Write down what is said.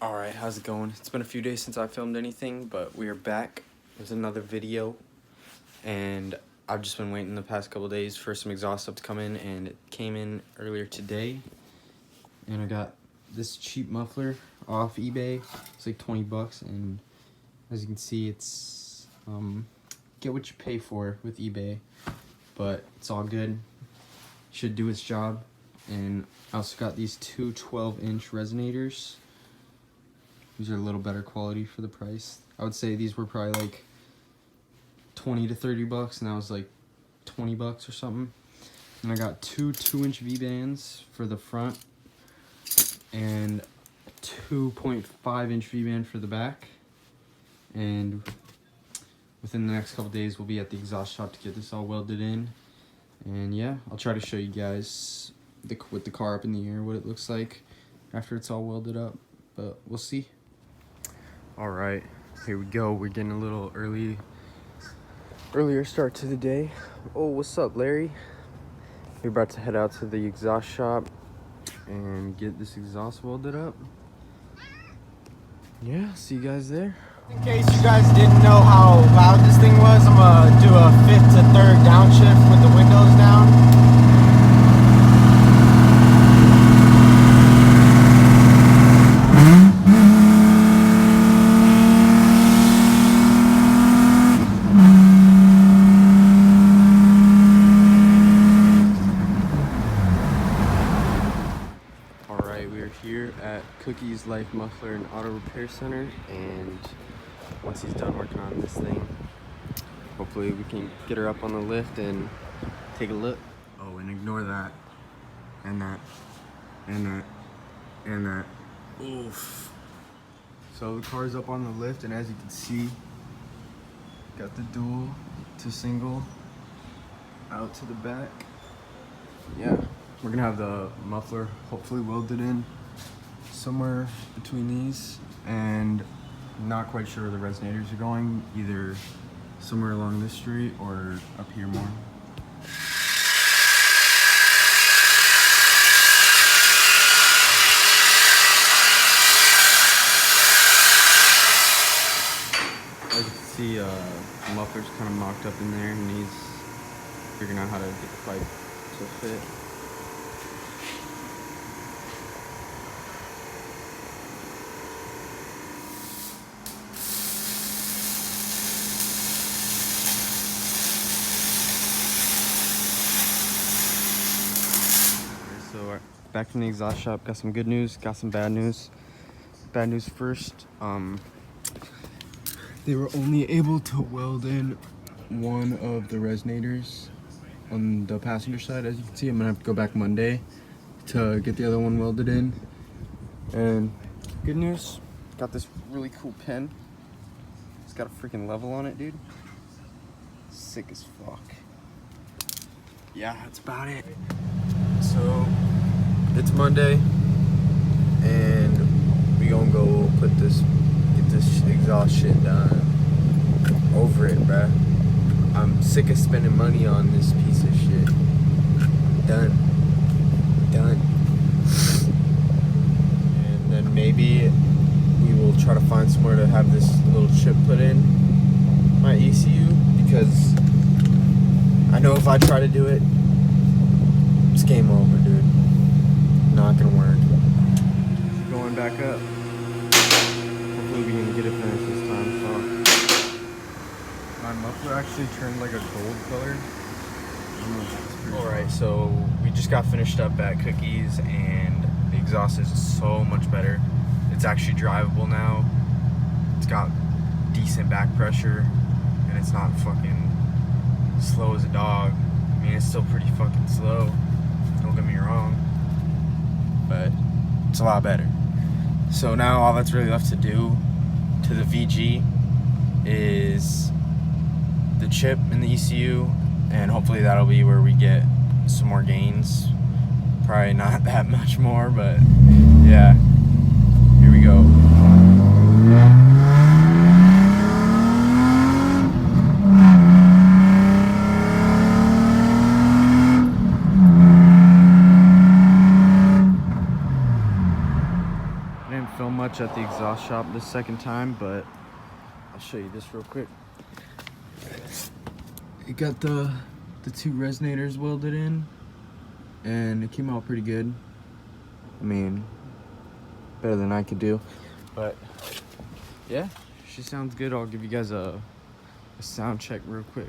Alright, how's it going? It's been a few days since I filmed anything, but we are back with another video. And I've just been waiting the past couple days for some exhaust stuff to come in, and it came in earlier today. And I got this cheap muffler off eBay. It's like 20 bucks, and as you can see, it's get what you pay for with eBay, but it's all good. Should do its job. And I also got these two 12-inch resonators. These are a little better quality for the price. I would say these were probably like 20 to 30 bucks, and that was like 20 bucks or something. And I got two 2-inch V-bands for the front and 2.5-inch V-band for the back. And within the next couple days, we'll be at the exhaust shop to get this all welded in. And yeah, I'll try to show you guys with the car up in the air what it looks like after it's all welded up, but we'll see. All right, here we go. We're getting a little earlier start to the day. Oh, what's up, Larry? We're about to head out to the exhaust shop and get this exhaust welded up. Yeah, see you guys there. In case you guys didn't know how loud this thing was, I'm gonna do a 5th to 3rd downshift with the windows down. Here at Cookie's Life Muffler and Auto Repair Center, and once he's done working on this thing, hopefully we can get her up on the lift and take a look. Oh, and ignore that, and that, and that, and that. Oof. So the car's up on the lift, and as you can see, got the dual to single out to the back. Yeah, we're gonna have the muffler hopefully welded in somewhere between these, and not quite sure where the resonators are going, either somewhere along this street or up here more. As you can see, the muffler's kind of mocked up in there, and he's figuring out how to get the pipe to fit. So back from the exhaust shop, got some good news, got some bad news. Bad news first, they were only able to weld in one of the resonators on the passenger side. As you can see, I'm gonna have to go back Monday to get the other one welded in. And good news, got this really cool pin. It's got a freaking level on it, dude. Sick as fuck. Yeah, that's about it. So it's Monday, and we gonna go get this exhaust shit done. Over it, bruh. I'm sick of spending money on this piece of shit. Done. And then maybe we will try to find somewhere to have this little chip put in my ECU, because I know if I try to do it, it's game over, dude. Not gonna work. Going back up. Hopefully we can get it finished this time. Fuck. My muffler actually turned like a gold color. Alright, so we just got finished up at Cookie's, and the exhaust is so much better. It's actually drivable now. It's got decent back pressure, and it's not fucking slow as a dog. I mean, it's still pretty fucking slow. Don't get me wrong, but it's a lot better. So now all that's really left to do to the VG is the chip in the ECU, and hopefully that'll be where we get some more gains. Probably not that much more, but yeah, here we go. much at the exhaust shop this second time, but I'll show you this real quick. It got the two resonators welded in, and it came out pretty good. I mean, better than I could do, but yeah, she sounds good. I'll give you guys a sound check real quick.